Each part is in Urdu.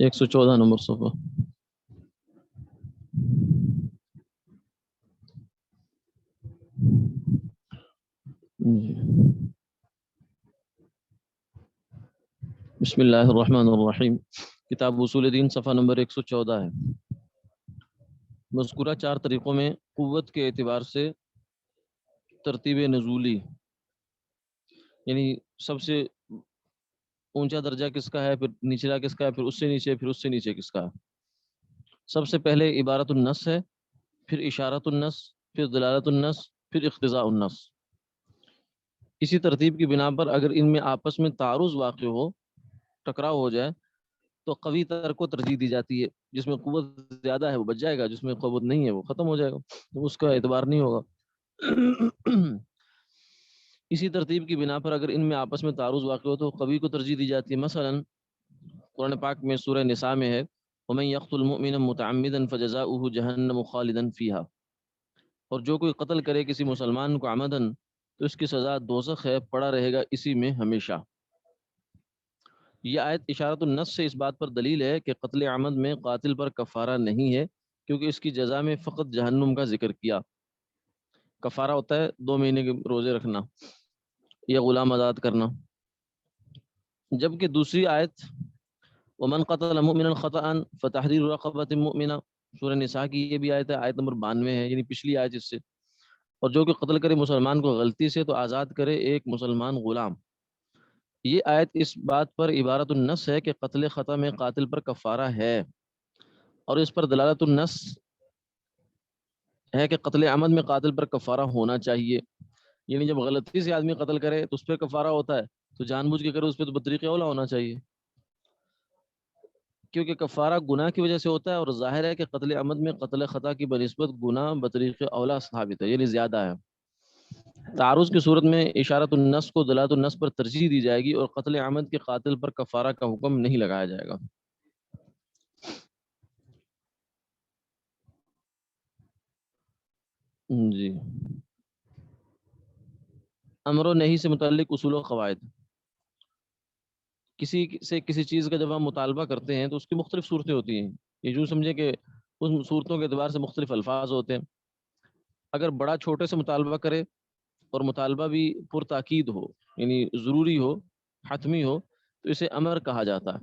114 نمبر صفحہ. بسم اللہ الرحمن الرحیم. کتاب اصول دین صفحہ نمبر 114 ہے. مذکورہ 4 طریقوں میں قوت کے اعتبار سے ترتیب نزولی، یعنی سب سے اونچا درجہ کس کا ہے، پھر نچلا کس کا ہے، پھر اس سے نیچے، پھر اس سے نیچے کس کا ہے. سب سے پہلے عبارت النص ہے، پھر اشارت النص، پھر دلالت النص، پھر اقتضاء النص. اسی ترتیب کی بنا پر اگر ان میں آپس میں تعارض واقع ہو، ٹکراؤ ہو جائے، تو قوی تر کو ترجیح دی جاتی ہے. جس میں قوت زیادہ ہے وہ بچ جائے گا، جس میں قوت نہیں ہے وہ ختم ہو جائے گا، تو اس کا اعتبار نہیں ہوگا. اسی ترتیب کی بنا پر اگر ان میں آپس میں تعارض واقع ہو تو قوی کو ترجیح دی جاتی ہے. مثلا قرآن پاک میں سورہ نساء میں ہے وَمَن يَقْتُلْ مُؤْمِنًا مُتَعَمِّدًا فَجَزَاؤُهُ جَهَنَّمُ خَالِدًا فِيهَا، اور جو کوئی قتل کرے کسی مسلمان کو عمدن تو اس کی سزا دوزخ ہے، پڑا رہے گا اسی میں ہمیشہ. یہ آیت اشارت النص سے اس بات پر دلیل ہے کہ قتل عمد میں قاتل پر کفارہ نہیں ہے، کیونکہ اس کی جزا میں فقط جہنم کا ذکر کیا. کفارہ ہوتا ہے 2 مہینے کے روزے رکھنا یا غلام آزاد کرنا. جبکہ دوسری آیت ومن قتل مؤمنا خطأ فتحریر رقبۃ مؤمنہ، سورہ نساء کی یہ بھی آیت ہے، آیت نمبر 92 ہے، یعنی پچھلی آیت اس سے. اور جو کہ قتل کرے مسلمان کو غلطی سے تو آزاد کرے ایک مسلمان غلام. یہ آیت اس بات پر عبارت النص ہے کہ قتل خطا میں قاتل پر کفارہ ہے، اور اس پر دلالت النص ہے کہ قتل عمد میں قاتل پر کفارہ ہونا چاہیے. یعنی جب غلطی سے آدمی قتل کرے تو اس پہ کفارہ ہوتا ہے، تو جان بوجھ کے کرے اس پہ تو بطریق اولا ہونا چاہیے، کیونکہ کفارہ گناہ کی وجہ سے ہوتا ہے، اور ظاہر ہے کہ قتل عمد میں قتل خطا کی بنسبت گناہ بطریق اولا ثابت ہے، یعنی زیادہ ہے. تعارض کی صورت میں اشارت النص کو دلالت النص پر ترجیح دی جائے گی، اور قتل عمد کے قاتل پر کفارہ کا حکم نہیں لگایا جائے گا. جی، امر و نہی سے متعلق اصول و قواعد. کسی سے کسی چیز کا جب ہم مطالبہ کرتے ہیں تو اس کی مختلف صورتیں ہوتی ہیں. یہ جو سمجھے کہ اس صورتوں کے اعتبار سے مختلف الفاظ ہوتے ہیں. اگر بڑا چھوٹے سے مطالبہ کرے اور مطالبہ بھی پرتاکید ہو، یعنی ضروری ہو، حتمی ہو، تو اسے امر کہا جاتا ہے.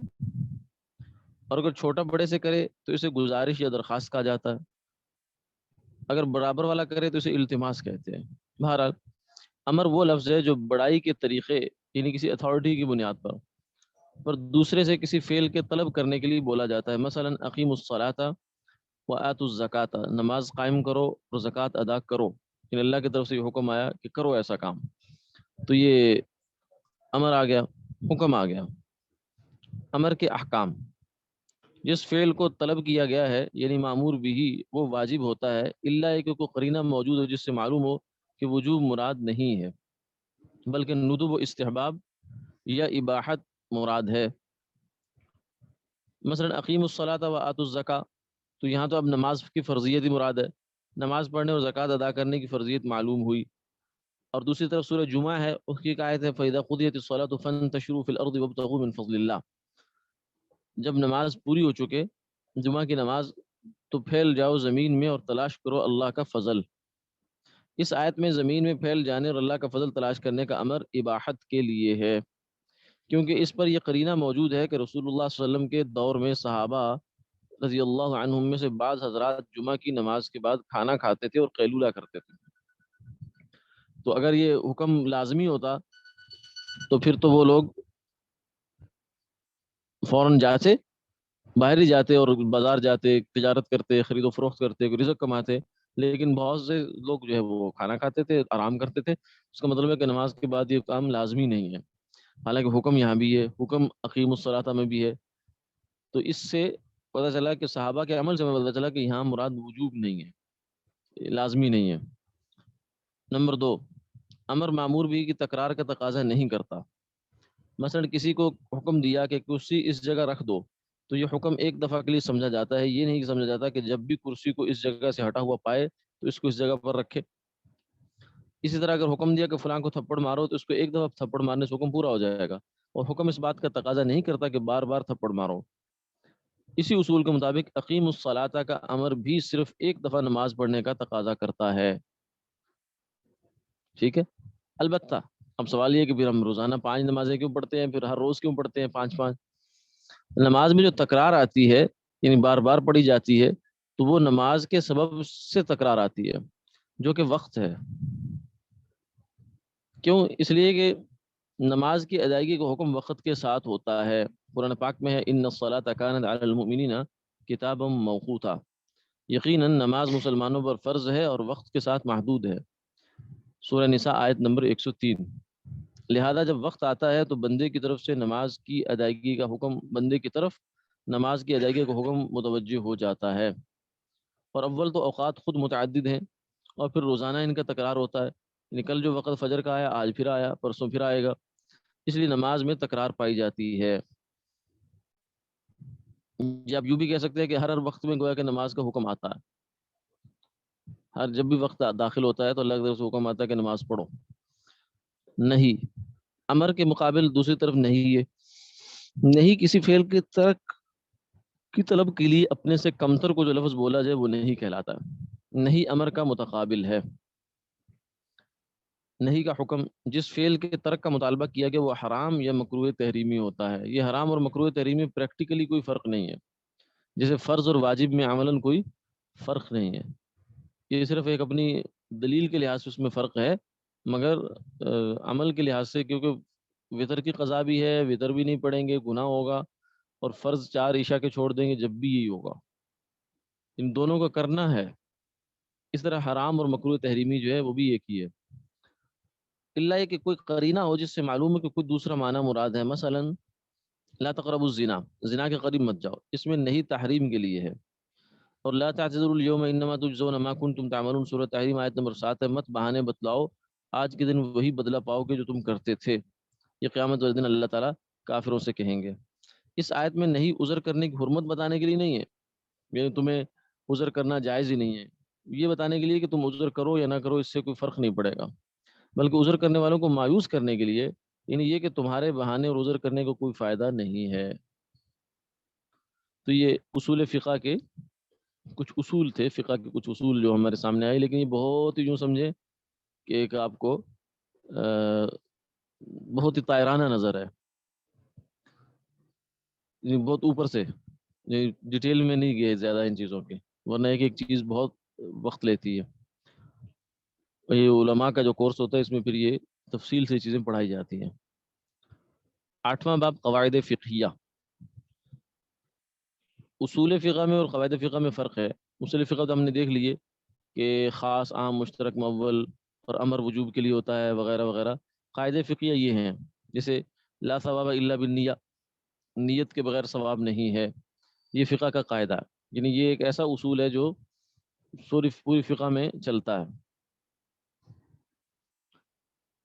اور اگر چھوٹا بڑے سے کرے تو اسے گزارش یا درخواست کہا جاتا ہے. اگر برابر والا کرے تو اسے التماس کہتے ہیں. بہرحال امر وہ لفظ ہے جو بڑائی کے طریقے، یعنی کسی اتھارٹی کی بنیاد پر دوسرے سے کسی فعل کے طلب کرنے کے لیے بولا جاتا ہے. مثلا اقیم الصلاۃ وآتوا الزکاۃ، نماز قائم کرو اور زکوٰۃ ادا کرو. یعنی اللہ کی طرف سے یہ حکم آیا کہ کرو ایسا کام، تو یہ امر آ گیا، حکم آ گیا. امر کے احکام: جس فعل کو طلب کیا گیا ہے یعنی مامور بھی، وہ واجب ہوتا ہے الا کہ کوئی قرینہ موجود ہو جس سے معلوم ہو کہ وجوب مراد نہیں ہے، بلکہ ندب و استحباب یا اباحت مراد ہے. مثلا اقیم الصلاۃ وآتوا الزکاۃ، تو یہاں تو اب نماز کی فرضیت ہی مراد ہے، نماز پڑھنے اور زکوٰۃ ادا کرنے کی فرضیت معلوم ہوئی. اور دوسری طرف سورہ جمعہ ہے، اس کی ایک آیت ہے فَإِذَا قُضِيَتِ الصَّلَاةُ فَانتَشِرُوا فِي الْأَرْضِ وَابْتَغُوا مِن فَضْلِ اللَّهِ. جب نماز پوری ہو چکے، جمعہ کی نماز، تو پھیل جاؤ زمین میں اور تلاش کرو اللہ کا فضل. اس آیت میں زمین میں پھیل جانے اور اللہ کا فضل تلاش کرنے کا امر اباحت کے لیے ہے، کیونکہ اس پر یہ قرینہ موجود ہے کہ رسول اللہ صلی اللہ علیہ وسلم کے دور میں صحابہ رضی اللہ عنہم میں سے بعض حضرات جمعہ کی نماز کے بعد کھانا کھاتے تھے اور قیلولہ کرتے تھے. تو اگر یہ حکم لازمی ہوتا تو پھر تو وہ لوگ فوراً جاتے، باہر ہی جاتے اور بازار جاتے، تجارت کرتے، خرید و فروخت کرتے، رزق کماتے. لیکن بہت سے لوگ جو ہے وہ کھانا کھاتے تھے، آرام کرتے تھے. اس کا مطلب ہے کہ نماز کے بعد یہ کام لازمی نہیں ہے، حالانکہ حکم یہاں بھی ہے، حکم اقیم الصلاۃ میں بھی ہے. تو اس سے پتہ چلا کہ صحابہ کے عمل سے پتہ چلا کہ یہاں مراد وجوب نہیں ہے، لازمی نہیں ہے. نمبر 2، امر معمور بھی کی تکرار کا تقاضا نہیں کرتا. مثلا کسی کو حکم دیا کہ کرسی اس جگہ رکھ دو، تو یہ حکم ایک دفعہ کے لیے سمجھا جاتا ہے، یہ نہیں سمجھا جاتا کہ جب بھی کرسی کو اس جگہ سے ہٹا ہوا پائے تو اس کو اس جگہ پر رکھے. اسی طرح اگر حکم دیا کہ فلاں کو تھپڑ مارو، تو اس کو ایک دفعہ تھپڑ مارنے سے حکم پورا ہو جائے گا، اور حکم اس بات کا تقاضا نہیں کرتا کہ بار بار تھپڑ مارو. اسی اصول کے مطابق اقیم الصلاۃ کا امر بھی صرف ایک دفعہ نماز پڑھنے کا تقاضا کرتا ہے، ٹھیک ہے۔ البتہ اب سوال یہ ہے کہ پھر ہم روزانہ 5 نمازیں کیوں پڑھتے ہیں، پھر ہر روز کیوں پڑھتے ہیں 5 5؟ نماز میں جو تکرار آتی ہے، یعنی بار بار پڑھی جاتی ہے، تو وہ نماز کے سبب سے تکرار آتی ہے جو کہ وقت ہے۔ کیوں؟ اس لیے کہ نماز کی ادائیگی کا حکم وقت کے ساتھ ہوتا ہے۔ قرآن پاک میں ہے ان الصلاۃ کانت علی المؤمنین کتابا موقوتا، یقیناً نماز مسلمانوں پر فرض ہے اور وقت کے ساتھ محدود ہے۔ سورہ نساء آیت نمبر 103۔ لہذا جب وقت آتا ہے تو بندے کی طرف سے نماز کی ادائیگی کا حکم بندے کی طرف نماز کی ادائیگی کا حکم متوجہ ہو جاتا ہے۔ اور اول تو اوقات خود متعدد ہیں، اور پھر روزانہ ان کا تکرار ہوتا ہے، یعنی کل جو وقت فجر کا آیا آج پھر آیا، پرسوں پھر آئے گا، اس لیے نماز میں تکرار پائی جاتی ہے۔ یا آپ یوں بھی کہہ سکتے ہیں کہ ہر وقت میں گویا کہ نماز کا حکم آتا ہے، ہر جب بھی وقت داخل ہوتا ہے تو اللہ کی طرف سے حکم آتا ہے کہ نماز پڑھو۔ نہیں، امر کے مقابل دوسری طرف نہیں ہے، نہیں کسی فعل کے ترک کی طلب کے لیے اپنے سے کمتر کو جو لفظ بولا جائے وہ نہیں کہلاتا، نہیں امر کا متقابل ہے۔ نہیں کا حکم جس فعل کے ترک کا مطالبہ کیا گیا وہ حرام یا مکروہ تحریمی ہوتا ہے۔ یہ حرام اور مکروہ تحریمی پریکٹیکلی کوئی فرق نہیں ہے، جیسے فرض اور واجب میں عملاً کوئی فرق نہیں ہے، یہ صرف ایک اپنی دلیل کے لحاظ سے اس میں فرق ہے، مگر عمل کے لحاظ سے کیونکہ وطر کی قضا بھی ہے، وطر بھی نہیں پڑھیں گے گناہ ہوگا، اور فرض 4 عشاء کے چھوڑ دیں گے جب بھی یہی ہوگا، ان دونوں کا کرنا ہے۔ اس طرح حرام اور مکروہ تحریمی جو ہے وہ بھی ایک ہی ہے، اللہ یہ کہ کوئی قرینہ ہو جس سے معلوم ہے کہ کوئی دوسرا معنی مراد ہے۔ مثلا لا تقربوا الزنا، زنا کے قریب مت جاؤ، اس میں نہیں تحریم کے لیے ہے۔ اور لا تعتذروا اليوم انما تجزون ما کنتم تعملون، سورہ تحریم آیت نمبر 7 ہے، مت بہانے بتلاؤ، آج کے دن وہی بدلہ پاؤ گے جو تم کرتے تھے، یہ قیامت والے دن اللہ تعالیٰ کافروں سے کہیں گے۔ اس آیت میں نہیں عذر کرنے کی حرمت بتانے کے لیے نہیں ہے، یعنی تمہیں عذر کرنا جائز ہی نہیں ہے، یہ بتانے کے لیے کہ تم عذر کرو یا نہ کرو اس سے کوئی فرق نہیں پڑے گا، بلکہ عذر کرنے والوں کو مایوس کرنے کے لیے، یعنی یہ کہ تمہارے بہانے اور عذر کرنے کو کوئی فائدہ نہیں ہے۔ تو یہ اصول فقہ کے کچھ اصول تھے، فقہ کے کچھ اصول جو ہمارے سامنے آئے، لیکن یہ بہت ہی یوں سمجھے کہ ایک آپ کو بہت ہی طائرانہ نظر ہے، یہ بہت اوپر سے، یہ ڈیٹیل میں نہیں گئے زیادہ ان چیزوں کے، ورنہ ایک ایک چیز بہت وقت لیتی ہے، اور یہ علماء کا جو کورس ہوتا ہے اس میں پھر یہ تفصیل سے چیزیں پڑھائی جاتی ہیں۔ 8واں باب قواعد فقہیہ۔ اصول فقہ میں اور قواعد فقہ میں فرق ہے۔ اصول فقہ تو ہم نے دیکھ لیے کہ خاص عام مشترک مول اور امر وجوب کے لیے ہوتا ہے وغیرہ وغیرہ۔ قاعدے فقہیہ یہ ہیں، جیسے لا ثواب الا بالنیہ، نیت کے بغیر ثواب نہیں ہے، یہ فقہ کا قاعدہ ہے، یعنی یہ ایک ایسا اصول ہے جو پوری فقہ میں چلتا ہے۔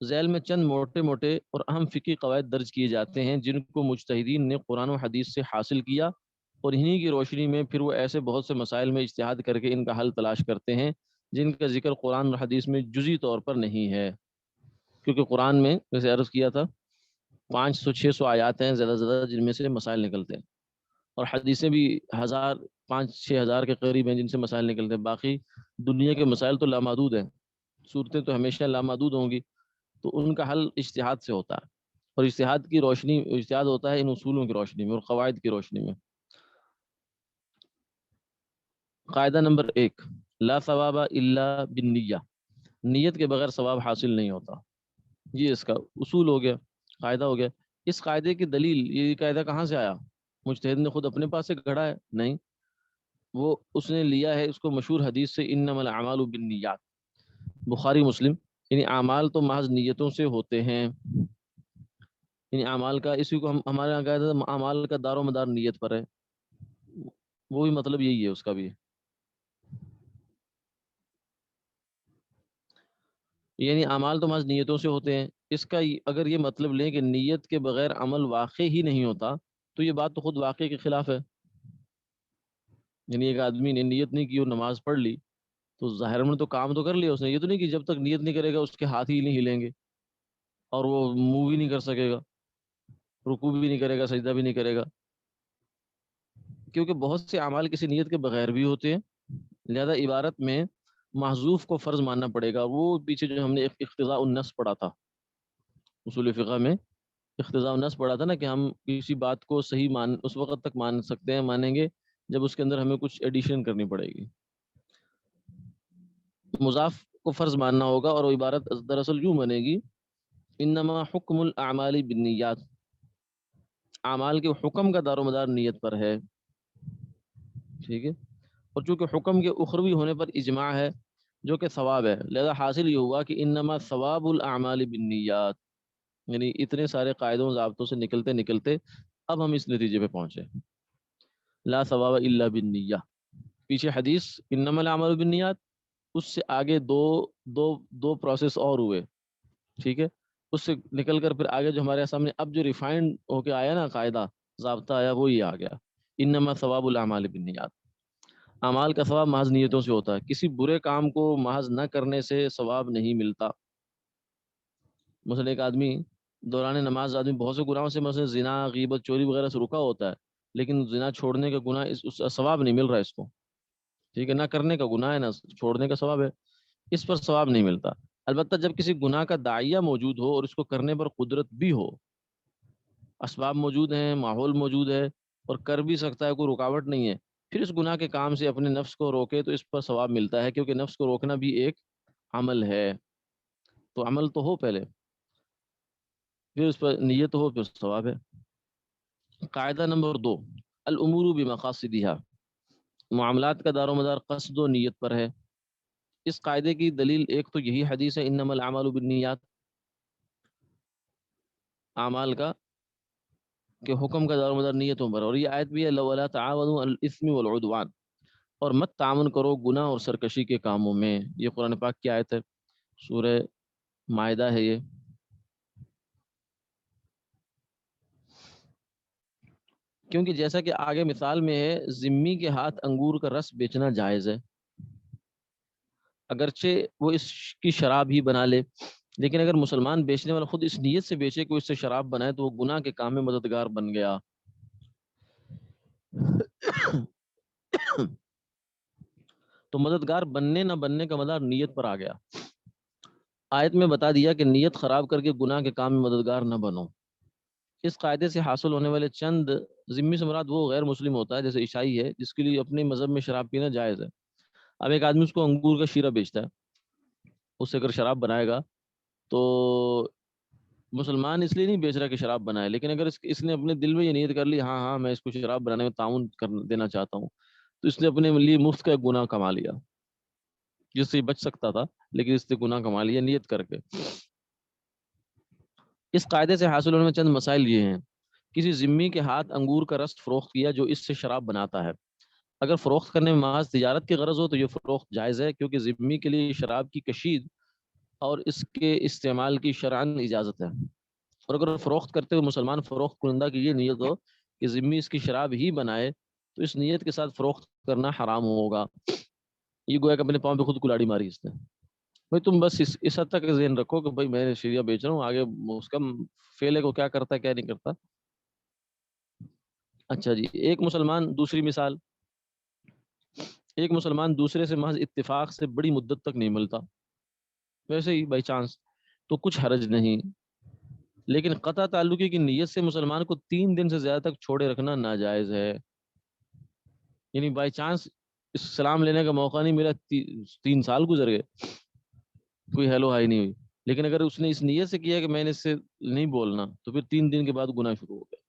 ذیل میں چند موٹے موٹے اور اہم فقہی قواعد درج کیے جاتے ہیں جن کو مجتہدین نے قرآن و حدیث سے حاصل کیا، اور انہی کی روشنی میں پھر وہ ایسے بہت سے مسائل میں اجتہاد کر کے ان کا حل تلاش کرتے ہیں جن کا ذکر قرآن اور حدیث میں جزئی طور پر نہیں ہے، کیونکہ قرآن میں جیسے عرض کیا تھا 500 600 آیات ہیں زیادہ سے زیادہ جن میں سے مسائل نکلتے ہیں، اور حدیثیں بھی 1000 5 6 ہزار کے قریب ہیں جن سے مسائل نکلتے ہیں، باقی دنیا کے مسائل تو لامحدود ہیں، صورتیں تو ہمیشہ لامحدود ہوں گی، تو ان کا حل اجتہاد سے ہوتا ہے، اور اجتہاد کی روشنی اجتہاد ہوتا ہے ان اصولوں کی روشنی میں اور قواعد کی روشنی میں۔ قاعدہ نمبر 1، لا ثواب الا بالنیہ، نیت کے بغیر ثواب حاصل نہیں ہوتا، یہ اس کا اصول ہو گیا، قاعدہ ہو گیا۔ اس قاعدے کی دلیل، یہ قاعدہ کہاں سے آیا؟ مجتہد نے خود اپنے پاس سے گھڑا ہے؟ نہیں، وہ اس نے لیا ہے اس کو مشہور حدیث سے، انما الاعمال بالنیات، بخاری مسلم، یعنی اعمال تو محض نیتوں سے ہوتے ہیں، یعنی اعمال کا، اسی کو ہم ہمارے یہاں کہا جاتا ہے اعمال کا دار و مدار نیت پر ہے، وہ بھی مطلب یہی ہے اس کا بھی، یعنی اعمال تو محض نیتوں سے ہوتے ہیں۔ اس کا اگر یہ مطلب لیں کہ نیت کے بغیر عمل واقع ہی نہیں ہوتا تو یہ بات تو خود واقع کے خلاف ہے، یعنی ایک آدمی نے نیت نہیں کی اور نماز پڑھ لی تو ظاہر میں تو کام تو کر لیا اس نے، یہ تو نہیں کہ جب تک نیت نہیں کرے گا اس کے ہاتھ ہی نہیں ہلیں گے اور وہ منہ بھی نہیں کر سکے گا، رکوع بھی نہیں کرے گا، سجدہ بھی نہیں کرے گا، کیونکہ بہت سے اعمال کسی نیت کے بغیر بھی ہوتے ہیں، لہذا عبارت میں محذوف کو فرض ماننا پڑے گا۔ وہ پیچھے جو ہم نے اقتضاء النص پڑھا تھا اصول فقہ میں، اقتضاء النص پڑھا تھا نا کہ ہم کسی بات کو صحیح اس وقت تک مان سکتے ہیں، مانیں گے جب اس کے اندر ہمیں کچھ ایڈیشن کرنی پڑے گی۔ مضاف کو فرض ماننا ہوگا، اور وہ عبارت دراصل یوں بنے گی، انما حکم الاعمال بالنیات، اعمال کے حکم کا دار و مدار نیت پر ہے، ٹھیک ہے۔ اور چونکہ حکم کے اخروی ہونے پر اجماع ہے جو کہ ثواب ہے، لہذا حاصل یہ ہوا کہ انما ثواب الاعمال بالنیات، یعنی اتنے سارے قاعدوں ضابطوں سے نکلتے نکلتے اب ہم اس نتیجے پہ پہنچے، لا ثواب الا بالنیہ۔ پیچھے حدیث انما الاعمال بالنیات، اس سے آگے دو پروسیس اور ہوئے، ٹھیک ہے۔ اس سے نکل کر پھر آگے جو ہمارے سامنے اب جو ریفائنڈ ہو کے آیا نا قاعدہ ضابطہ آیا، وہ یہ آ گیا، انما ثواب الاعمال بالنیات، اعمال کا ثواب محض نیتوں سے ہوتا ہے، کسی برے کام کو محض نہ کرنے سے ثواب نہیں ملتا۔ مثلا ایک آدمی دوران نماز آدمی بہت سے گناہوں سے، مثلا زنا، غیبت، چوری وغیرہ سے رکا ہوتا ہے، لیکن زنا چھوڑنے کا گناہ اس ثواب نہیں مل رہا ہے اس کو، ٹھیک ہے، نہ کرنے کا گناہ ہے نہ چھوڑنے کا ثواب ہے، اس پر ثواب نہیں ملتا۔ البتہ جب کسی گناہ کا داعیہ موجود ہو اور اس کو کرنے پر قدرت بھی ہو، اسباب موجود ہیں، ماحول موجود ہے اور کر بھی سکتا ہے، کوئی رکاوٹ نہیں ہے، پھر اس گناہ کے کام سے اپنے نفس کو روکے تو اس پر ثواب ملتا ہے، کیونکہ نفس کو روکنا بھی ایک عمل ہے، تو عمل تو ہو پہلے، پھر اس پر نیت ہو، پھر ثواب ہے۔ قاعدہ نمبر 2، الامور بمقاصدها، معاملات کا دار و مدار قصد و نیت پر ہے۔ اس قاعدے کی دلیل ایک تو یہی حدیث ہے انما الاعمال بالنیات، اعمال کا کہ حکم کا دار و مدار نیتوں پر، اور یہ آیت بھی ہے لولا تعاونوا علی الاثم والعدوان، اور مت تعاون کرو گناہ اور سرکشی کے کاموں میں، یہ قرآن پاک کی آیت ہے، سورہ مائدہ ہے یہ۔ کیونکہ جیسا کہ آگے مثال میں ہے، ذمی کے ہاتھ انگور کا رس بیچنا جائز ہے، اگرچہ وہ اس کی شراب ہی بنا لے، لیکن اگر مسلمان بیچنے والا خود اس نیت سے بیچے کہ اس سے شراب بنائے تو وہ گناہ کے کام میں مددگار بن گیا۔ تو مددگار بننے نہ بننے کا مدار نیت پر آ گیا۔ آیت میں بتا دیا کہ نیت خراب کر کے گناہ کے کام میں مددگار نہ بنو۔ اس قاعدے سے حاصل ہونے والے چند، ذمی سے مراد وہ غیر مسلم ہوتا ہے جیسے عیسائی ہے جس کے لیے اپنے مذہب میں شراب پینا جائز ہے۔ اب ایک آدمی اس کو انگور کا شیرہ بیچتا ہے، اس سے اگر شراب بنائے گا تو مسلمان اس لیے نہیں بیچ رہا کہ شراب بنائے، لیکن اگر اس نے اپنے دل میں یہ نیت کر لی ہاں ہاں میں اس کو شراب بنانے میں تعاون دینا چاہتا ہوں، تو اس نے اپنے لیے مفت کا ایک گناہ کما لیا جس سے بچ سکتا تھا، لیکن اس نے گناہ کما لیا نیت کر کے۔ اس قاعدے سے حاصل ہونے میں چند مسائل یہ ہیں، کسی ذمی کے ہاتھ انگور کا رس فروخت کیا جو اس سے شراب بناتا ہے، اگر فروخت کرنے میں محض تجارت کی غرض ہو تو یہ فروخت جائز ہے، کیونکہ ذمی کے لیے شراب کی کشید اور اس کے استعمال کی شرعاً اجازت ہے، اور اگر فروخت کرتے ہوئے مسلمان فروخت کنندہ کی یہ نیت ہو کہ ذمی اس کی شراب ہی بنائے تو اس نیت کے ساتھ فروخت کرنا حرام ہوگا، یہ گویا کہ اپنے پاؤں پہ خود کلاڑی ماری اس نے۔ بھائی تم بس اس حد تک ذہن رکھو کہ بھائی میں شریعہ بیچ رہا ہوں، آگے اس کا فعل کو کیا کرتا ہے کیا نہیں کرتا۔ اچھا جی، ایک مسلمان دوسرے سے محض اتفاق سے بڑی مدت تک نہیں ملتا، ویسے ہی بائی چانس، تو کچھ حرج نہیں، لیکن قطع تعلقی کی نیت سے مسلمان کو 3 دن سے زیادہ تک چھوڑے رکھنا ناجائز ہے، یعنی بائی چانس سلام لینے کا موقع نہیں ملا، 3 سال گزر گئے، کوئی ہیلو ہائی نہیں ہوئی، لیکن اگر اس نے اس نیت سے کیا کہ میں نے اس سے نہیں بولنا تو پھر 3 دن کے بعد گناہ شروع ہو گیا،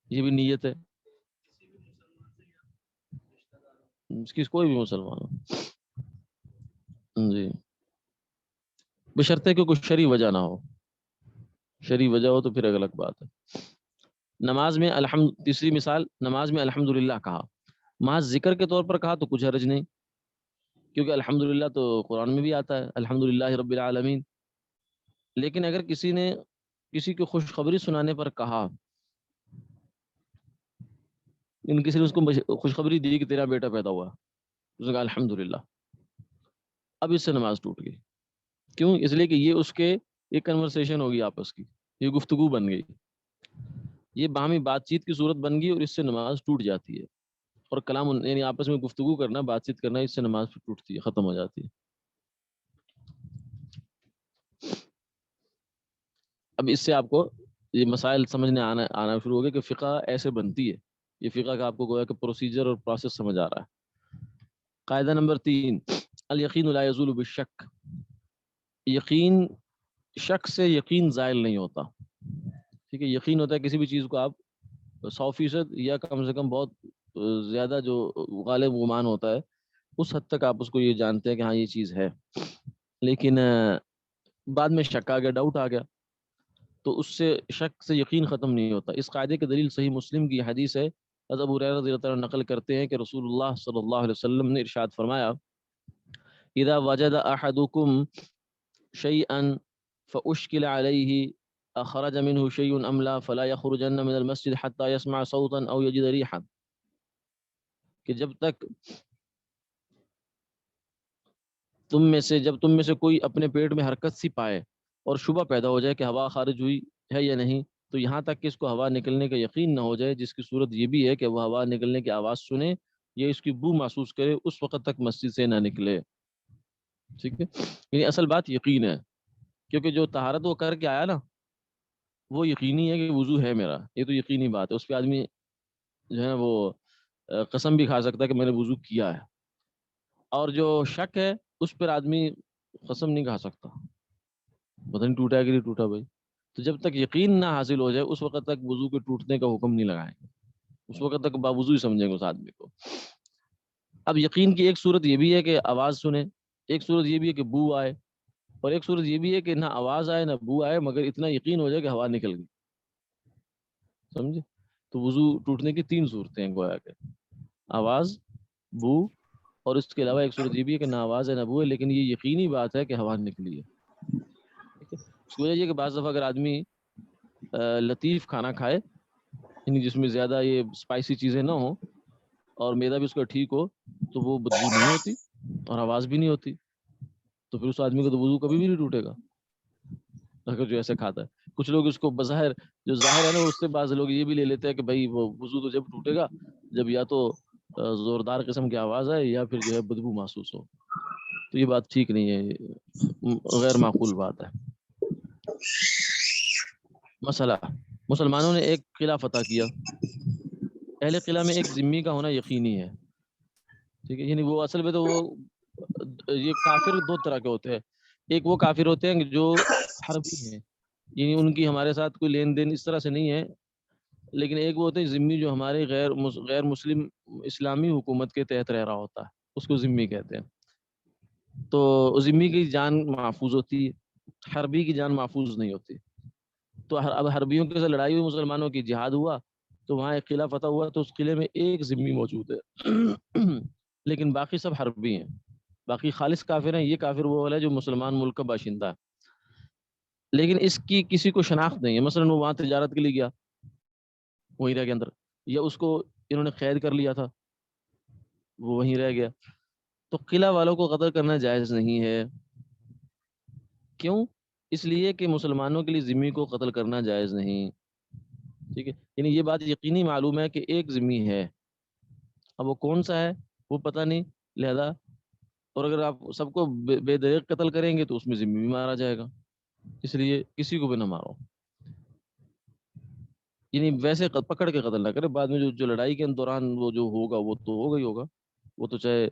یہ بھی نیت ہے، کوئی بھی مسلمان ہو جی، بشرطے کہ کوئی شرعی وجہ نہ ہو، شرعی وجہ ہو تو پھر الگ بات ہے۔ نماز میں تیسری مثال، نماز میں الحمدللہ کہا، محض ذکر کے طور پر کہا تو کچھ حرج نہیں، کیونکہ الحمدللہ تو قرآن میں بھی آتا ہے الحمدللہ رب العالمین، لیکن اگر کسی نے کسی کو خوشخبری سنانے پر کہا، ان کسی نے اس کو خوشخبری دی کہ تیرا بیٹا پیدا ہوا، اس نے کہا الحمدللہ، اب اس سے نماز ٹوٹ گئی، کیوں؟ اس لیے کہ یہ اس کے ایک کنورسیشن ہوگی آپس کی، یہ گفتگو بن گئی، یہ باہمی بات چیت کی صورت بن گئی اور اس سے نماز ٹوٹ جاتی ہے. اور کلام یعنی آپس میں گفتگو کرنا، بات چیت کرنا، اس سے نماز ٹوٹتی ہے، ختم ہو جاتی ہے. اب اس سے آپ کو یہ مسائل سمجھنے آنا شروع ہو گیا کہ فقہ ایسے بنتی ہے. یہ فقہ کا آپ کو گویا کہ پروسیجر اور پروسیس سمجھ آ رہا ہے. قاعدہ نمبر 3، الیقین لا یزول بالشک. یقین، شک سے یقین زائل نہیں ہوتا. ٹھیک ہے، یقین ہوتا ہے کسی بھی چیز کو آپ 100% یا کم سے کم بہت زیادہ جو غالب گمان ہوتا ہے اس حد تک آپ اس کو یہ جانتے ہیں کہ ہاں یہ چیز ہے. لیکن بعد میں شک آ گیا، ڈاؤٹ آ گیا، تو اس سے شک سے یقین ختم نہیں ہوتا. اس قاعدے کی دلیل صحیح مسلم کی حدیث ہے. حضرت ابو ہریرہ رضی اللہ عنہ نقل کرتے ہیں کہ رسول اللہ صلی اللہ علیہ وسلم نے ارشاد فرمایا، اذا وجد احدکم شیئا فاشکل علیہ اخرج منه شیء ام لا فلا یخرجن من المسجد حتى يسمع صوتا او یجد ریحا. کہ جب تم میں سے کوئی اپنے پیٹ میں حرکت سی پائے اور شبہ پیدا ہو جائے کہ ہوا خارج ہوئی ہے یا نہیں، تو یہاں تک کہ اس کو ہوا نکلنے کا یقین نہ ہو جائے، جس کی صورت یہ بھی ہے کہ وہ ہوا نکلنے کی آواز سنے یا اس کی بو محسوس کرے، اس وقت تک مسجد سے نہ نکلے. ٹھیک ہے، یعنی اصل بات یقین ہے. کیونکہ جو طہارت وہ کر کے آیا نا، وہ یقینی ہے کہ وضو ہے میرا، یہ تو یقینی بات ہے. اس پہ آدمی جو ہے نا وہ قسم بھی کھا سکتا ہے کہ میں نے وضو کیا ہے. اور جو شک ہے اس پر آدمی قسم نہیں کھا سکتا، پتہ نہیں ٹوٹا ہے کہ نہیں ٹوٹا بھائی. تو جب تک یقین نہ حاصل ہو جائے اس وقت تک وضو کے ٹوٹنے کا حکم نہیں لگائیں گے، اس وقت تک باوضو ہی سمجھیں گے اس آدمی کو. اب یقین کی ایک صورت یہ بھی ہے کہ آواز سنیں، ایک صورت یہ بھی ہے کہ بو آئے، اور ایک صورت یہ بھی ہے کہ نہ آواز آئے نہ بو آئے مگر اتنا یقین ہو جائے کہ ہوا نکل گئی. سمجھے؟ تو وضو ٹوٹنے کی 3 صورتیں ہیں گویا کہ، آواز، بو، اور اس کے علاوہ ایک صورت یہ بھی ہے کہ نہ آواز ہے نہ بو ہے لیکن یہ یقینی بات ہے کہ ہوا نکلی ہے. ٹھیک ہے، اس کی وجہ یہ کہ بعض دفعہ اگر آدمی لطیف کھانا کھائے، یعنی جس میں زیادہ یہ اسپائسی چیزیں نہ ہوں اور میدا بھی اس کا ٹھیک ہو، تو وہ بدبو نہیں ہوتی اور آواز بھی نہیں ہوتی، تو پھر اس آدمی کا تو وضو کبھی بھی نہیں ٹوٹے گا اگر جو ایسے کھاتا ہے. کچھ لوگ اس کو بظاہر جو ظاہر ہے نا، اس سے بعض لوگ یہ بھی لے لیتے ہیں کہ بھائی وہ وضو تو جب ٹوٹے گا جب یا تو زوردار قسم کی آواز آئے یا پھر جو ہے بدبو محسوس ہو. تو یہ بات ٹھیک نہیں ہے، یہ غیر معقول بات ہے. مسئلہ، مسلمانوں نے ایک قلعہ فتح کیا. اہل قلعہ میں ایک ذمی کا ہونا یقینی ہے. ٹھیک ہے، یعنی وہ اصل میں تو وہ یہ کافر 2 طرح کے ہوتے ہیں. ایک وہ کافر ہوتے ہیں جو حربی ہیں، یعنی ان کی ہمارے ساتھ کوئی لین دین اس طرح سے نہیں ہے، لیکن ایک وہ ہوتے ہیں ذمی جو ہمارے غیر مسلم اسلامی حکومت کے تحت رہ رہا ہوتا ہے، اس کو ذمی کہتے ہیں. تو ذمی کی جان محفوظ ہوتی ہے، حربی کی جان محفوظ نہیں ہوتی. تو اب حربیوں کے ساتھ لڑائی ہوئی، مسلمانوں کی جہاد ہوا، تو وہاں ایک قلعہ فتح ہوا، تو اس قلعے میں ایک ذمی موجود ہے لیکن باقی سب حربی ہیں، باقی خالص کافر ہیں. یہ کافر وہ والا ہے جو مسلمان ملک کا باشندہ ہے لیکن اس کی کسی کو شناخت نہیں ہے. مثلا وہ وہاں تجارت کے لیے گیا، وہیں رہ گیا اندر، یا اس کو انہوں نے قید کر لیا تھا، وہ وہیں رہ گیا. تو قلعہ والوں کو قتل کرنا جائز نہیں ہے. کیوں؟ اس لیے کہ مسلمانوں کے لیے ذمی کو قتل کرنا جائز نہیں. ٹھیک ہے، یعنی یہ بات یقینی معلوم ہے کہ ایک ذمی ہے، اب وہ کون سا ہے وہ پتہ نہیں، لہذا اور اگر آپ سب کو بے دریغ قتل کریں گے تو اس میں ذمی بھی مارا جائے گا، اس لیے کسی کو بھی نہ مارو. یعنی ویسے پکڑ کے قتل نہ کرے، بعد میں جو لڑائی کے دوران وہ جو ہوگا وہ تو ہوگا ہی ہوگا. وہ تو چاہے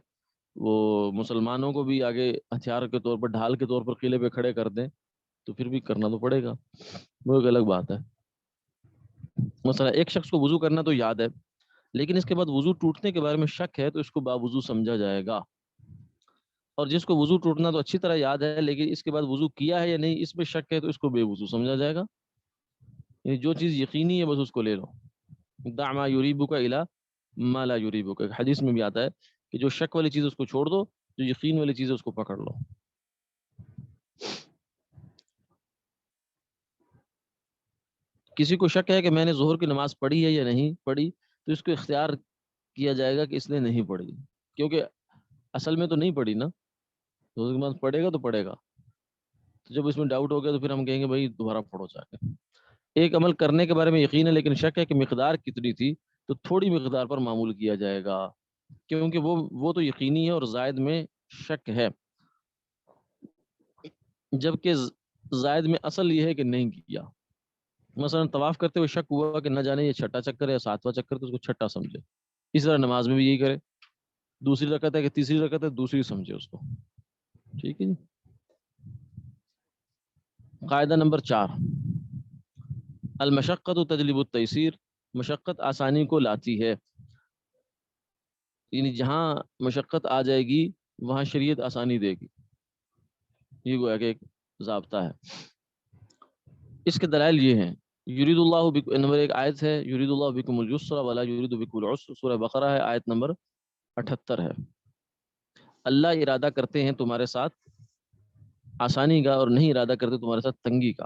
وہ مسلمانوں کو بھی آگے ہتھیار کے طور پر، ڈھال کے طور پر قلعے پہ کھڑے کر دیں تو پھر بھی کرنا تو پڑے گا، وہ ایک الگ بات ہے. مثلا ایک شخص کو وضو کرنا تو یاد ہے، لیکن اس کے بعد وضو ٹوٹنے کے بارے میں شک ہے تو اس کو باوضو سمجھا جائے گا. اور جس کو وضو ٹوٹنا تو اچھی طرح یاد ہے لیکن اس کے بعد وضو کیا ہے یا نہیں اس میں شک ہے تو اس کو بے وضو سمجھا جائے گا. یعنی جو چیز یقینی ہے بس اس کو لے لو. دع ما یریبک الی ما لا یریبک، حدیث میں بھی آتا ہے کہ جو شک والی چیز اس کو چھوڑ دو، جو یقین والی چیز ہے اس کو پکڑ لو. کسی کو شک ہے کہ میں نے ظہر کی نماز پڑھی ہے یا نہیں پڑھی، تو اس کو اختیار کیا جائے گا کہ اس نے نہیں پڑھی، کیونکہ اصل میں تو نہیں پڑھی نا، ظہر کی نماز پڑھے گا تو پڑھے گا. تو جب اس میں ڈاؤٹ ہو گیا تو پھر ہم کہیں گے بھائی دوبارہ پڑھو جا کے. ایک عمل کرنے کے بارے میں یقین ہے لیکن شک ہے کہ مقدار کتنی تھی، تو تھوڑی مقدار پر معمول کیا جائے گا، کیونکہ وہ تو یقینی ہے اور زائد میں شک ہے، جبکہ زائد میں اصل یہ ہے کہ نہیں کیا۔ مثلا طواف کرتے ہوئے شک ہوا کہ نہ جانے یہ چھٹا چکر ہے یا ساتواں چکر، تو اس کو چھٹا سمجھے۔ اس طرح نماز میں بھی یہی کرے، دوسری رکعت ہے کہ تیسری رکعت ہے، دوسری سمجھے اس کو، ٹھیک ہے جی۔ قاعدہ نمبر 4، المشقت تجلب التیسیر، مشقت آسانی کو لاتی ہے، یعنی جہاں مشقت آ جائے گی وہاں شریعت آسانی دے گی، یہ گویا کہ ایک ضابطہ ہے۔ اس کے دلائل یہ ہیں، یرید اللہ نمبر 1 آیت ہے، یرید اللہ بکم الیسر ولا یرید بکم العسر، سورہ بقرہ ہے، آیت نمبر 78 ہے۔ اللہ ارادہ کرتے ہیں تمہارے ساتھ آسانی کا اور نہیں ارادہ کرتے تمہارے ساتھ تنگی کا۔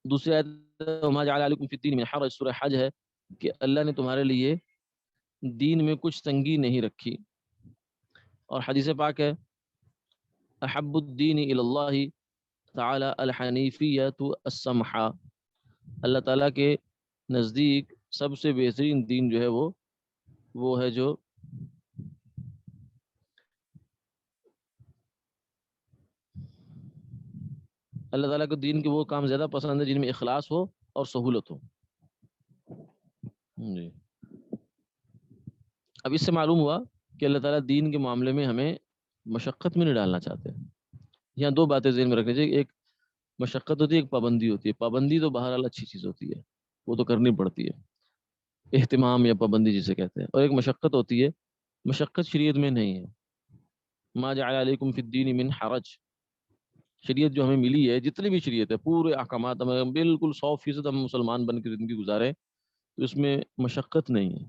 دوسری آیت وما جعل علیکم فی الدین من حرج، سورہ حج ہے کہ اللہ نے تمہارے لیے دین میں کچھ تنگی نہیں رکھی۔ اور حدیث پاک ہے، احب الدین الی اللہ تعالی الحنیفیۃ السمحہ، اللہ تعالیٰ کے نزدیک سب سے بہترین دین جو ہے وہ ہے جو اللہ تعالیٰ کو دین کے وہ کام زیادہ پسند ہے جن میں اخلاص ہو اور سہولت ہو۔ جی، اب اس سے معلوم ہوا کہ اللہ تعالیٰ دین کے معاملے میں ہمیں مشقت میں نہیں ڈالنا چاہتے۔ یہاں دو باتیں ذہن میں رکھنی چاہیے، ایک مشقت ہوتی ہے، ایک پابندی ہوتی ہے۔ پابندی تو بہرحال اچھی چیز ہوتی ہے، وہ تو کرنی پڑتی ہے، اہتمام یا پابندی جسے کہتے ہیں، اور ایک مشقت ہوتی ہے، مشقت شریعت میں نہیں ہے۔ ما جعل علیکم فی الدین من حرج، شریعت جو ہمیں ملی ہے، جتنی بھی شریعت ہے، پورے احکامات ہمیں بالکل 100% ہم مسلمان بن کے زندگی گزارے، تو اس میں مشقت نہیں ہے،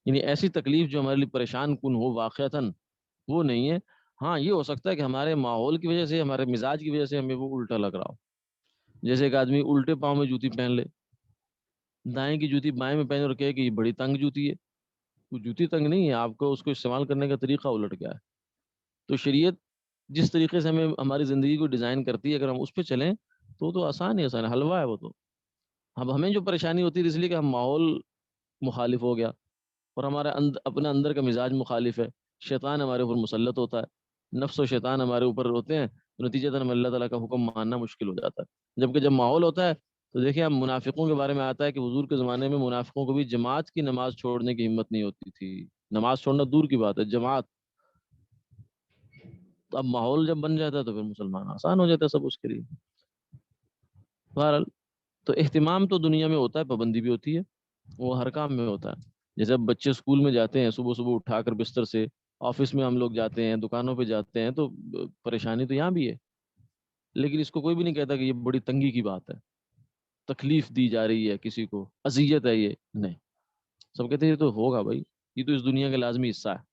یعنی ایسی تکلیف جو ہمارے لیے پریشان کن ہو واقعتاً، وہ نہیں ہے۔ ہاں یہ ہو سکتا ہے کہ ہمارے ماحول کی وجہ سے، ہمارے مزاج کی وجہ سے ہمیں وہ الٹا لگ رہا ہو، جیسے ایک آدمی الٹے پاؤں میں جوتی پہن لے، دائیں کی جوتی بائیں میں پہن اور کہے کہ یہ بڑی تنگ جوتی ہے، وہ جوتی تنگ نہیں ہے، آپ کو اس کو استعمال کرنے کا طریقہ الٹ گیا ہے۔ تو شریعت جس طریقے سے ہمیں ہماری زندگی کو ڈیزائن کرتی ہے، اگر ہم اس پہ چلیں تو آسان ہے، آسان ہے، حلوہ ہے وہ تو۔ اب ہمیں جو پریشانی ہوتی ہے اس لیے کہ ہم ماحول مخالف ہو گیا، اور ہمارا اپنا اندر کا مزاج مخالف ہے، شیطان ہمارے اوپر مسلط ہوتا ہے، نفس و شیطان ہمارے اوپر ہوتے ہیں، تو نتیجتاً ہمیں اللہ تعالیٰ کا حکم ماننا مشکل ہو جاتا ہے۔ جبکہ جب ماحول ہوتا ہے تو دیکھیں، ہم منافقوں کے بارے میں آتا ہے کہ حضور کے زمانے میں منافقوں کو بھی جماعت کی نماز چھوڑنے کی ہمت نہیں ہوتی تھی، نماز چھوڑنا دور کی بات ہے، جماعت۔ تو اب ماحول جب بن جاتا ہے تو پھر مسلمان آسان ہو جاتا ہے سب اس کے لیے۔ بہرحال تو اہتمام تو دنیا میں ہوتا ہے، پابندی بھی ہوتی ہے، وہ ہر کام میں ہوتا ہے۔ جیسے اب بچے اسکول میں جاتے ہیں، صبح صبح اٹھا کر بستر سے، آفس میں ہم لوگ جاتے ہیں، دکانوں پہ جاتے ہیں، تو پریشانی تو یہاں بھی ہے، لیکن اس کو کوئی بھی نہیں کہتا کہ یہ بڑی تنگی کی بات ہے، تکلیف دی جا رہی ہے کسی کو، اذیت ہے یہ، نہیں، سب کہتے ہیں یہ تو ہوگا بھائی، یہ تو اس دنیا کا لازمی حصہ ہے۔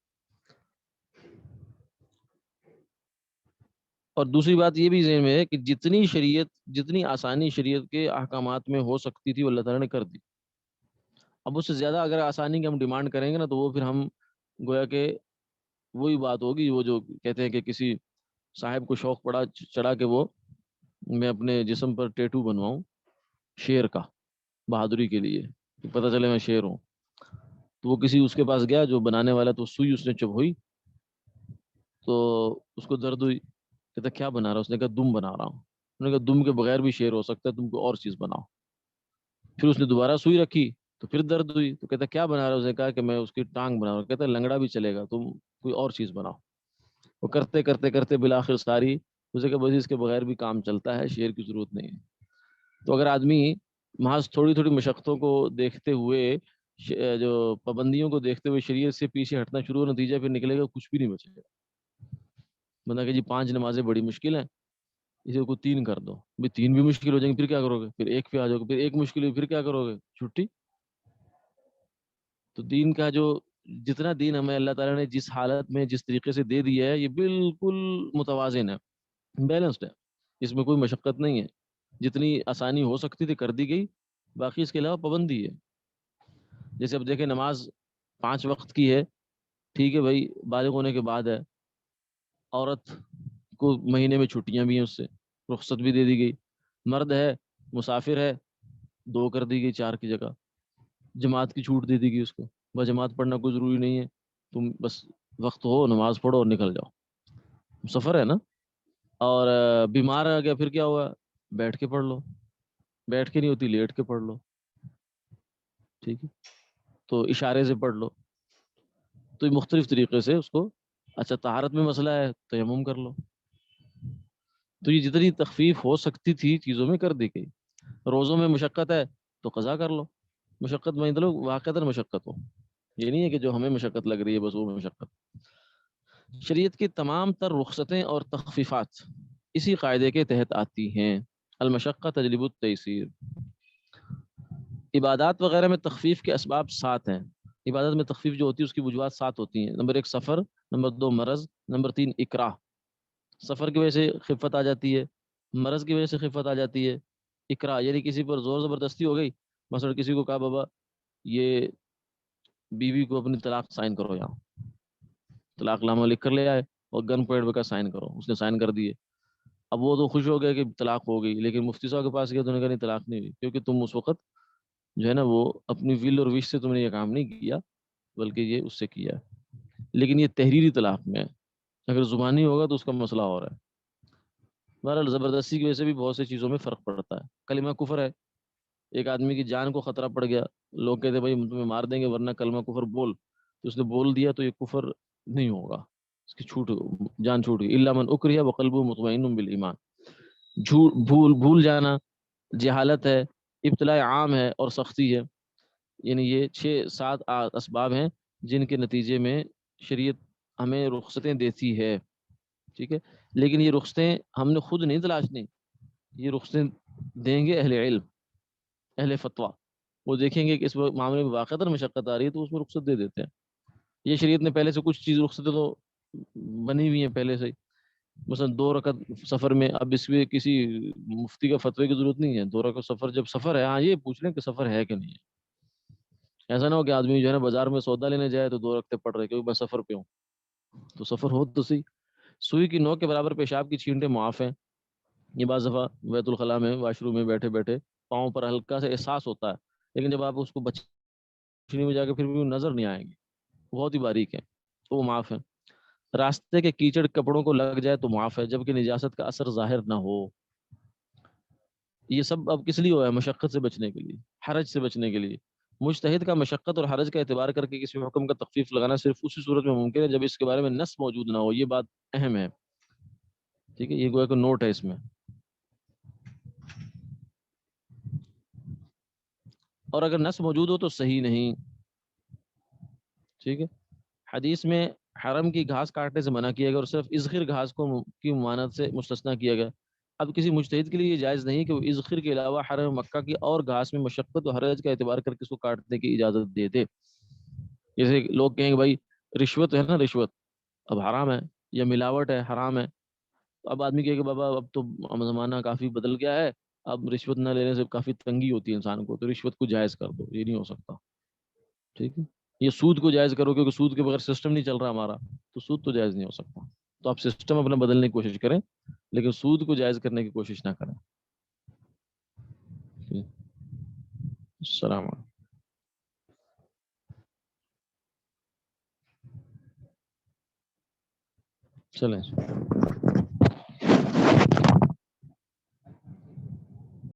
اور دوسری بات یہ بھی ذہن میں ہے کہ جتنی آسانی شریعت کے احکامات میں ہو سکتی تھی وہ اللہ تعالیٰ نے کر دی۔ اب اس سے زیادہ اگر آسانی کی ہم ڈیمانڈ کریں گے نا، تو وہ پھر ہم گویا کہ وہی بات ہوگی، وہ جو کہتے ہیں کہ کسی صاحب کو شوق پڑا چڑھا کہ وہ میں اپنے جسم پر ٹیٹو بنواؤں شیر کا، بہادری کے لیے، کہ پتہ چلے میں شیر ہوں۔ تو وہ کسی اس کے پاس گیا جو بنانے والا، تو سوئی اس نے چبھ ہوئی تو اس کو درد ہوئی، کہتا کیا بنا رہا؟ اس نے کہا دم بنا رہا ہوں۔ انہوں نے کہا دم کے بغیر بھی شیر ہو سکتا ہے، تم کو اور چیز بناؤ۔ پھر اس نے دوبارہ سوئی رکھی تو پھر درد ہوئی، تو کہتا کیا بنا رہا ہے؟ اس نے کہا کہ میں اس کی ٹانگ بنا رہا ہوں۔ کہتا لنگڑا بھی چلے گا، تم کوئی اور چیز بناؤ۔ وہ کرتے کرتے کرتے بالآخر ساری اسے کہ بس اس کے بغیر بھی کام چلتا ہے، شیر کی ضرورت نہیں ہے۔ تو اگر آدمی محض تھوڑی تھوڑی مشقتوں کو دیکھتے ہوئے، جو پابندیوں کو دیکھتے ہوئے شریعت سے پیچھے ہٹنا شروع ہو، نتیجہ پھر نکلے گا کچھ بھی نہیں بچے گا۔ بندہ کہ جی 5 نمازیں بڑی مشکل ہیں، اسے کو 3 کر دو، بھی 3 بھی مشکل ہو جائیں گے، پھر کیا کرو گے؟ پھر 1 پہ آ جاؤ گے، پھر 1 مشکل ہوئی، پھر کیا کرو گے؟ چھٹی۔ تو دین کا جو جتنا دین ہمیں اللہ تعالیٰ نے جس حالت میں جس طریقے سے دے دیا ہے، یہ بالکل متوازن ہے، بیلنسڈ ہے، اس میں کوئی مشقت نہیں ہے، جتنی آسانی ہو سکتی تھی کر دی گئی، باقی اس کے علاوہ پابندی ہے۔ جیسے اب دیکھیں، نماز 5 وقت کی ہے، ٹھیک ہے بھائی، بالغ ہونے کے بعد ہے، عورت کو مہینے میں چھٹیاں بھی ہیں اس سے، رخصت بھی دے دی گئی. مرد ہے مسافر ہے 2 کر دی گئی 4 کی جگہ. جماعت کی چھوٹ دے دی گئی اس کو, بس جماعت پڑھنا کوئی ضروری نہیں ہے, تم بس وقت ہو نماز پڑھو اور نکل جاؤ, سفر ہے نا. اور بیمار آ گیا پھر کیا ہوا, بیٹھ کے پڑھ لو, بیٹھ کے نہیں ہوتی لیٹ کے پڑھ لو, ٹھیک ہے, تو اشارے سے پڑھ لو. تو یہ مختلف طریقے سے اس کو, اچھا طہارت میں مسئلہ ہے تیمم کر لو. تو یہ جتنی تخفیف ہو سکتی تھی چیزوں میں کر دی گئی. روزوں میں مشقت ہے تو قضا کر لو, مشقت مطلب واقعتاً مشقت ہو, یہ نہیں ہے کہ جو ہمیں مشقت لگ رہی ہے بس وہ مشقت. شریعت کی تمام تر رخصتیں اور تخفیفات اسی قاعدے کے تحت آتی ہیں, المشقت تجلب التیسیر. عبادات وغیرہ میں تخفیف کے اسباب 7 ہیں. عبادت میں تخفیف جو ہوتی ہے اس کی وجوہات 7 ہوتی ہیں. نمبر 1 سفر, نمبر 2 مرض, نمبر 3 اکراہ. سفر کی وجہ سے خفت آ جاتی ہے, مرض کی وجہ سے خفت آ جاتی ہے, اکراہ یعنی کسی پر زور زبردستی ہو گئی, مثلا کسی کو کہا بابا یہ بیوی کو اپنی طلاق سائن کرو, یہاں طلاق نامہ لکھ کر لے آئے اور گن پوائنٹ پہ کا سائن کرو, اس نے سائن کر دیے. اب وہ تو خوش ہو گیا کہ طلاق ہو گئی, لیکن مفتی صاحب کے پاس گیا تو انہوں نے کہا نہیں طلاق نہیں ہوئی, کیونکہ تم اس وقت جو ہے نا وہ اپنی ول اور وش سے تم نے یہ کام نہیں کیا بلکہ یہ اس سے کیا ہے. لیکن یہ تحریری طلاق میں ہے, اگر زبانی ہوگا تو اس کا مسئلہ اور ہے. بہرحال زبردستی کی وجہ سے بھی بہت سی چیزوں میں فرق پڑتا ہے. کلمہ کفر ہے, ایک آدمی کی جان کو خطرہ پڑ گیا, لوگ کہتے ہیں بھائی ہم تمہیں مار دیں گے ورنہ کلمہ کفر بول, تو اس نے بول دیا تو یہ کفر نہیں ہوگا, اس کی چھوٹ جان چھوٹ گئی. الا من اکرہ وقلبہ مطمئن بالایمان. بھول جانا جہالت ہے, ابتلاء عام ہے اور سختی ہے. یعنی یہ 6-7 اسباب ہیں جن کے نتیجے میں شریعت ہمیں رخصتیں دیتی ہے, ٹھیک ہے. لیکن یہ رخصتیں ہم نے خود نہیں تلاشنی, یہ رخصتیں دیں گے اہل علم, اہل فتویٰ. وہ دیکھیں گے کہ اس معاملے میں واقعتاً مشقت آ رہی ہے تو اس میں رخصت دے دیتے ہیں. یہ شریعت نے پہلے سے کچھ چیز رخصتیں تو بنی ہوئی ہیں پہلے سے ہی, مثلا 2 رکعت سفر میں. اب اس میں کسی مفتی کا فتوی کی ضرورت نہیں ہے, 2 رکعت سفر جب سفر ہے, ہاں یہ پوچھ لیں کہ سفر ہے کہ نہیں ہے. ایسا نہ ہو کہ آدمی جو ہے نا بازار میں سودا لینے جائے تو 2 رکعتیں پڑھ رہے کیونکہ میں سفر پہ ہوں, تو سفر ہو تو صحیح. سوئی کی نوک کے برابر پیشاب کی چھینٹیں معاف ہیں. یہ بعض دفعہ بیت الخلاء میں واش روم میں بیٹھے بیٹھے پاؤں پر ہلکا سا احساس ہوتا ہے, لیکن جب آپ اس کو بچنی میں جا کے پھر بھی نظر نہیں آئیں گے, بہت ہی باریک ہے, تو وہ معاف ہے. راستے کے کیچڑ کپڑوں کو لگ جائے تو معاف ہے جبکہ نجاست کا اثر ظاہر نہ ہو. یہ سب اب کس لیے ہوا ہے, مشقت سے بچنے کے لیے, حرج سے بچنے کے لیے. مجتہد کا مشقت اور حرج کا اعتبار کر کے کسی حکم کا تخفیف لگانا صرف اسی صورت میں ممکن ہے جب اس کے بارے میں نص موجود نہ ہو. یہ بات اہم ہے, ٹھیک ہے, یہ گویا کہ نوٹ ہے اس میں. اور اگر نص موجود ہو تو صحیح نہیں, ٹھیک ہے. حدیث میں حرم کی گھاس کاٹنے سے منع کیا گیا اور صرف اذخر گھاس کو کی ممانعت سے مستثنیٰ کیا گیا. اب کسی مجتہد کے لیے یہ جائز نہیں کہ وہ اذخر کے علاوہ حرم مکہ کی اور گھاس میں مشقت و حرج کا اعتبار کر کے اس کو کاٹنے کی اجازت دے دے. جیسے لوگ کہیں کہ بھائی رشوت ہے نا, رشوت اب حرام ہے, یا ملاوٹ ہے حرام ہے. تو اب آدمی کہے کہ بابا اب تو زمانہ کافی بدل گیا ہے, اب رشوت نہ لینے سے کافی تنگی ہوتی ہے انسان کو, تو رشوت کو جائز کر دو. یہ نہیں ہو سکتا, ٹھیک ہے. یہ سود کو جائز کرو کیونکہ سود کے بغیر سسٹم نہیں چل رہا ہمارا, تو سود تو جائز نہیں ہو سکتا. تو آپ سسٹم اپنا بدلنے کی کوشش کریں لیکن سود کو جائز کرنے کی کوشش نہ کریں. السلام علیکم. چلیں.